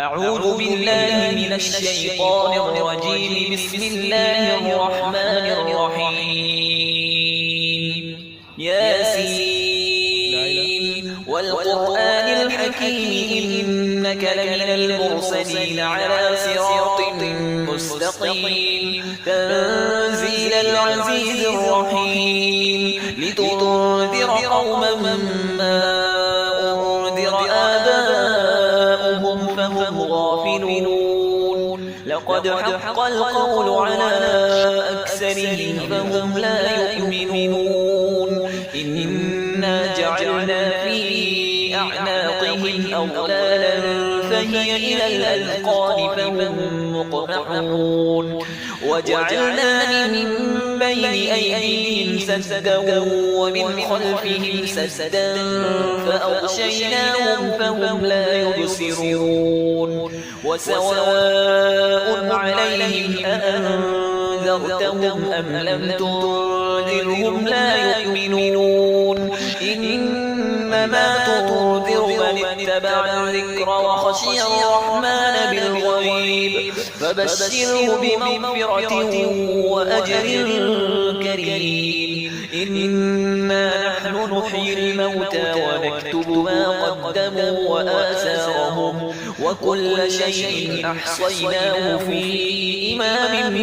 أعوذ بالله من الشيطان الرجيم. بسم الله الرحمن الرحيم. ياسين والقرآن الحكيم إنك لمن المرسلين على صراط مستقيم. تنزيل العزيز الرحيم لتنذر قوما ما أنذر آباؤهم فهم غافلون. لقد حق القول على أكثرهم فهم لا يؤمنون. إنا جعلنا في أعناقهم أغلالا فهي إلى الأذقان فهم مقمحون. وجعلنا من بين أيديهم سدا ومن خلفهم سدا فأغشيناهم فهم لا يبصرون. وسواء عليهم أأنذرتهم أم لم تنذرهم لا يؤمنون. إنما تنذر من اتبع الذكر وخشي الرحمن بالغيب فبشره بمغفرة وأجر كريم. إنا نحن نحيي الموتى ونكتب ما قدموا وآثارهم وكل شيء أحصيناه في إمام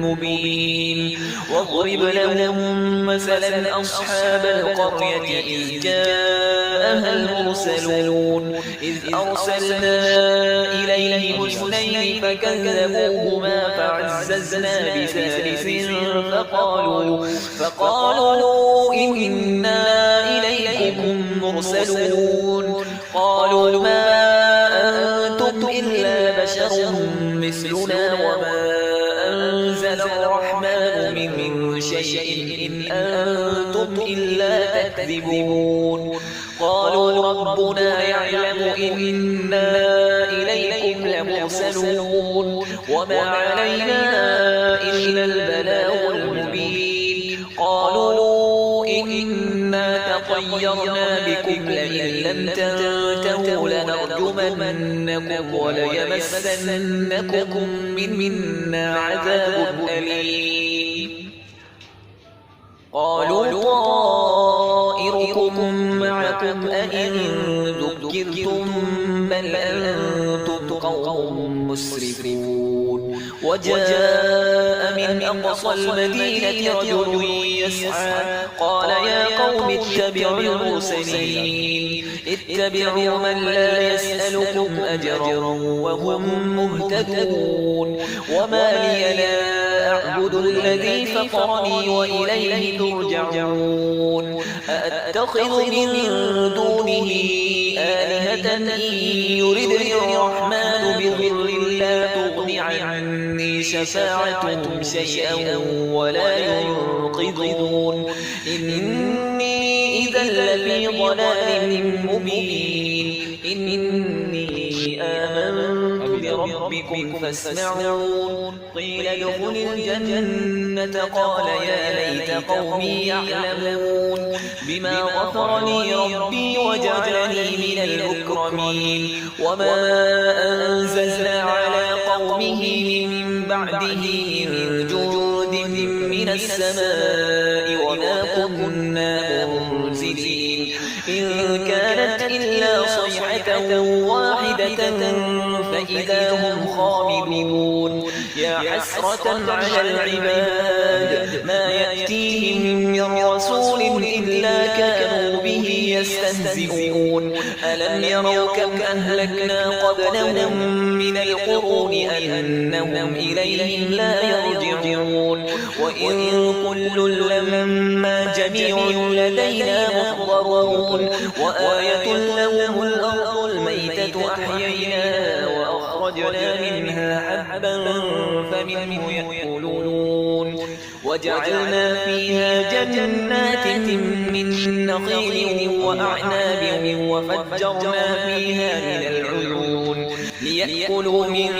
مبين. واضرب لهم مثلا أصحاب القرية إذ جاءها المرسلون. إذ أرسلنا إليهم اثنين فكذبوهما فعززنا بثالث فقالوا إنا إليكم مرسلون. قالوا ما أنتم إلا بشر مثلنا وما أنزل الرحمن من شيء إن أنتم إلا تكذبون. قالوا ربنا يعلم إنا إليكم لمرسلون وما علينا إلا البلاغ المبين. قالوا إنا تطيرنا بكم لئن لم تنتهوا لنرجمنكم وليمسنكم منا عذاب أليم. قالوا طائركم معكم أئن ذكرتم بل أنتم قوم مسرفون. وجاء من أقصى المدينة رجل يسعى قال يا قوم اتبعوا المرسلين. اتبعوا من لا يسألكم أجرا وهم مهتدون. وما لي لا أعبد الذي فطرني وإليه ترجعون. أأتخذ من دونه آلهة إن يردني الرحمن بضر لا تغن عني شفاعتهم شيئا ولا ينقذون. إني إذا لفي ضلال مبين. إني آمنت بربكم فاسمعون. قيل ادخل الجنة قال يا ليت قومي يعلمون بما غفر لي ربي وجعلني من المكرمين. وما أنزلنا على قومه من بعده من جند من السماء وما كنا منزلين. إن كانت إلا صيحة واحدة فإذا هم خامدون. يا حسرة على العباد ما يأتيهم من رسول إلا كانوا به يستهزئون. ألم يروا كم أهلكنا قبلهم من القرون أنهم إليهم لا يرجعون. وإن كل لما جميع لدينا محضرون. وآية لهم الأرض الميتة أحييناها وأخرجنا منها حبا فمنه يأكلون. وجعلنا فيها جنات من نخيل وأعناب وفجرنا فيها من العيون ليأكلوا من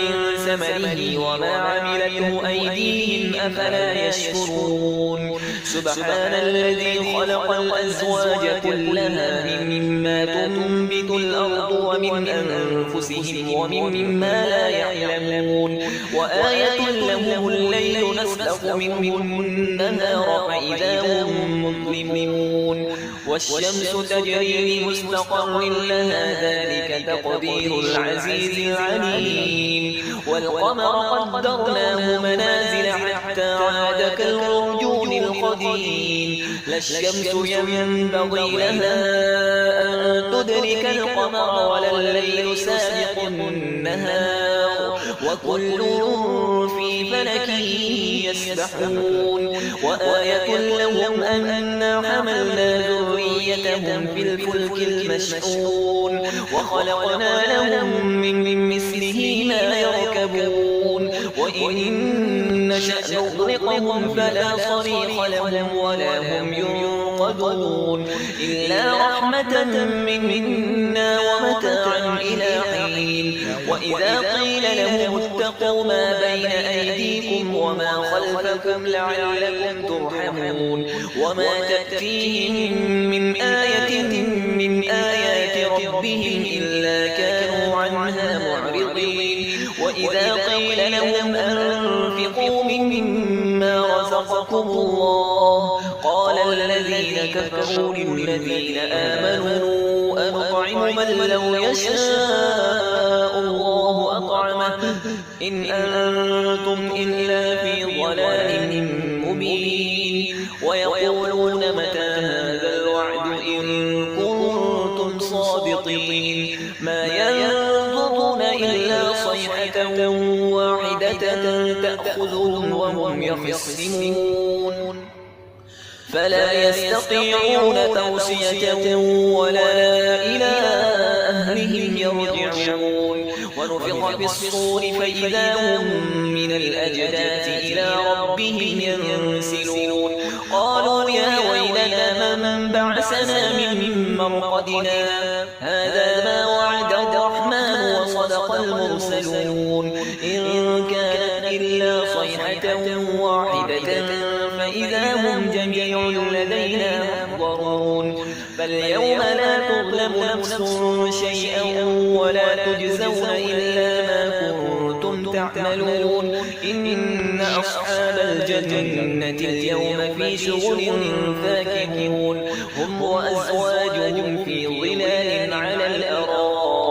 ثمره وما عملته أيديهم أفلا يشكرون. سبحان الذي خلق الأزواج كلها مما تنبت الأرض ومن ومن أنفسهم ومما لا يعلمون وآية لهم الليل نسلخ منه النهار فإذا هم مظلمون والشمس تجري لمستقر لها ذلك تقدير العزيز العليم والقمر قدرناه منازل حتى عاد كالعرجون القديم لا الشمس ينبغي لها أن تدرك القمر ولا الليل سابق النهار وكل في فلك يسبحون وآية لهم أنا حملنا ذريتهم في الفلك المشحون وخلقنا لهم من مثله ما يركبون وإن نشأ نغرقهم فلا صريخ لهم ولا هم ينقذون إلا رحمة منا ومتاعا إلى حين وإذا قيل لهم اتقوا ما بين أيديكم وما خلفكم لعلكم ترحمون وما تأتيهم من آية من آيات ربهم إلا كانوا عنها معرضين وإذا قيل لهم أنفقوا مما رزقكم الله قال الذين كفروا للذين آمنوا أنطعم من لو يشاء الله أطعمه إن أنتم إلا في ضلال مبين ويقولون متى هذا الوعد إن كنتم صادقين ما ينظرون إلا صيحة واحدة تأخذهم وهم يخصمون فلا يستطيعون توصية ولا إلى أهلهم يرجعون ونفخ في الصور فإذا هم من الأجداث إلى ربهم ينسلون قالوا يا ويلنا من بعثنا من مرقدنا هذا ما وعد الرحمن وصدق المرسلون إن كانت إلا صيحة واحدة فإذا هم جميع لدينا محضرون فاليوم لا تظلم نفس شيئا ولا تجزون إلا ما كنتم تعملون إن أصحاب الجنة اليوم في شغل فاكهون هم وأزواجهم في ظلال على الأرائك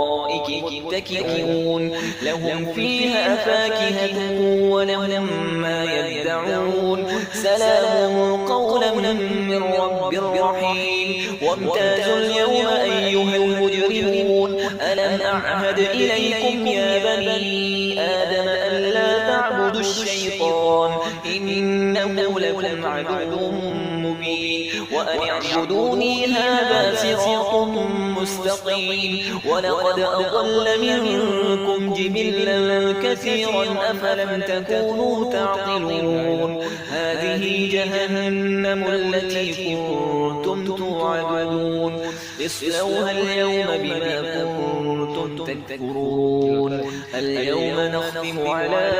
متكئون لهم فيها فاكهة ولهم ما يدعون سلام قولا من رب رحيم وامتازوا اليوم أيها المجرمون ألم أعهد إليكم يا بني آدم أن لا تعبدوا الشيطان إنه لكم عدو مبين وأن اعبدوني هذا صراط مستقيم ولقد أضل منكم جبلا كثيرا أفلم تكونوا تعقلون هذه جهنم التي كنتم توعدون اصلوها اليوم بما كنتم تكفرون اليوم نختم على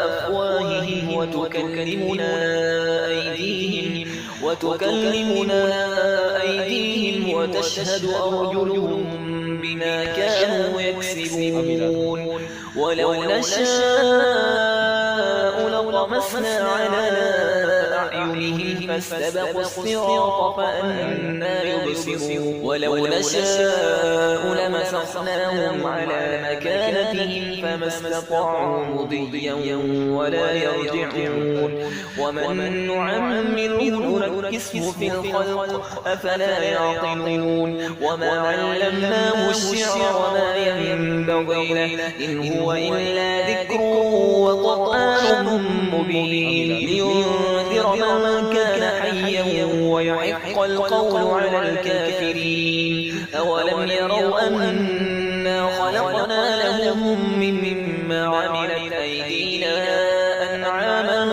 أفواههم وتكلمنا أيديهم وتشهد أرجلهم بما كانوا يكسبون ولو نشاء لطمسنا على أعينهم فاستبقوا الصراط فأنى يبصرون ولو نشاء لمسخناهم على مكانتهم فما استطاعوا مضيا ولا يرجعون ومن نعمره نركسه في الخلق أفلا يعقلون وما علمناه الشعر وما ينبغي له إن هو إلا ذكر وقرآن مبين لينذر من كان حيا ويحق القول على الكافرين أولم يروا أنا خلقنا لهم مما عملت أيدينا أنعاما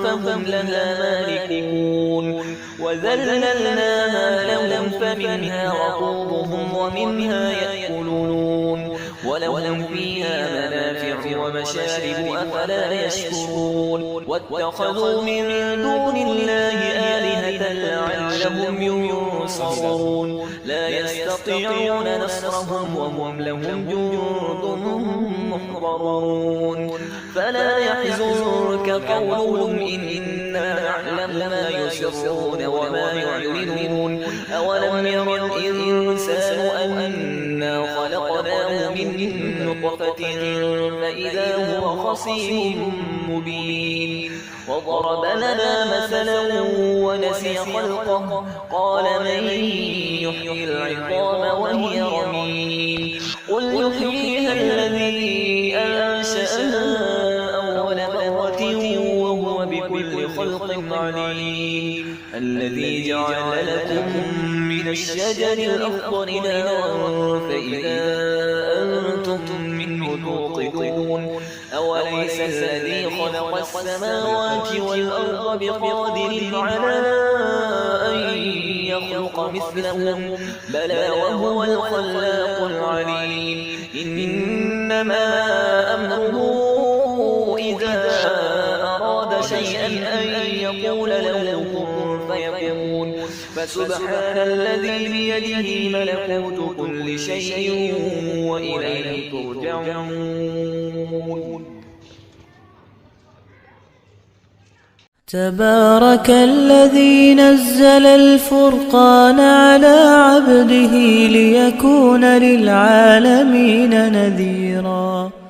فهم لها مالكون وذللناها لهم فمنها ركوبهم ومنها يأكلون ولهم فيها منافع ومشارب أفلا يشكرون واتخذوا من دون الله آلهة لعلهم ينصرون لا يستطيعون نصرهم وهم لهم جند محضرون فلا يحزنك قولهم إنا نعلم ما يسرون وما يعلنون أولم ير الإنسان أنا خلقناه من نطفة فإذا هو خصيم مبين وضرب لنا مثلا ونسي خلقه قال من يحيي العظام وهي رميم قل يحييها الذي أنشأها أول مرة وهو بكل خلق عليم الذي جعل لكم من الشجر الأخضر نارا فإذا أنتم منه توقدون أوليس الذي خلق السماوات والأرض بقادر على أن يخلق مثلهم بلى وهو الخلاق العليم إنما أمره إذا أراد شيئا أن يقول له كن فيكون فسبحان الذي بيده ملكوت كل شيء وإليه ترجعون تبارك الذي نزل الفرقان على عبده ليكون للعالمين نذيرا